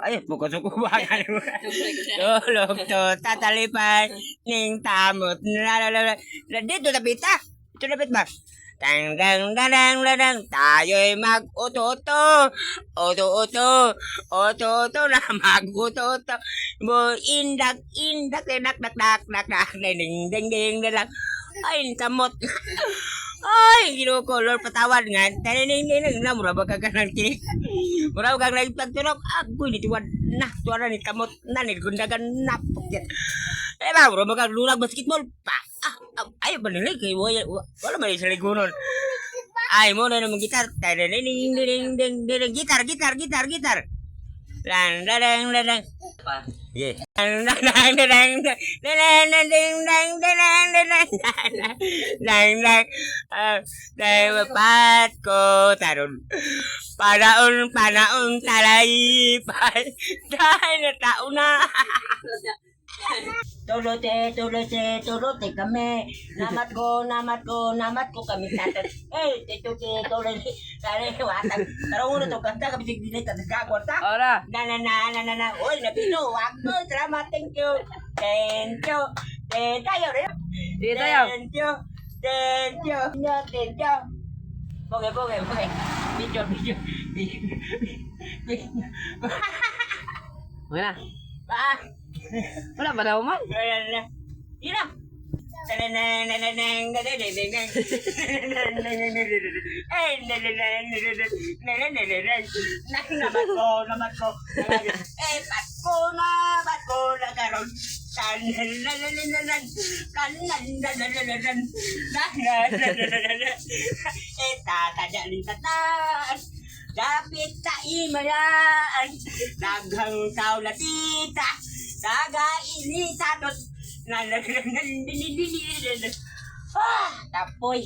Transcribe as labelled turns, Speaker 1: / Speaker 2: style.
Speaker 1: Ay, sukusukubangan mo. Tulog to, tatalipay, ning tamot, dito napita. Ito napit ba? Tang dang dang dang tayo'y mag-uto-uto. Uto-uto. Uto-uto na mag-uto-uto. Mo indak, dak, ding, ding, ding, ding, ay, kamot. Ay, ginukolor patawad nga. Tanining na, mura ba ka ng kinik? Mura ba ka nagtagturok? Ako, nitiwad na. Tuwara ni kamot na, nigundagan na. Eh ba, mura ba ka lulag basketball? Pa! Ay, ba nila? Wala ba yung saligunon? Ay, mo na naman gitar. Tanining, ding, ding, ding, gitar. Lang, lang, lang, lang. Yeah. Dapat ko tarun. Panaon talay. Dahil na tao na. Tulote kami. Namat ko kami natin. Eh, tulote. Kaya watang. Tarong to kanta kami sigdinay tatagagawar ta.
Speaker 2: Ora.
Speaker 1: Na. Oy, napino. Wag mo. Salamat. Thank you. Tayo rin.
Speaker 2: Sige tayo.
Speaker 1: Thank you. Poge. Video.
Speaker 2: Okay na.
Speaker 1: Ah.
Speaker 2: Wala ba daw man?
Speaker 1: Ira. Namat ko. Ba't ko na karon. Tatadalin tatan. Dapit sa imayan. Daghang tao latita. Daga ini tatot. Tapoy.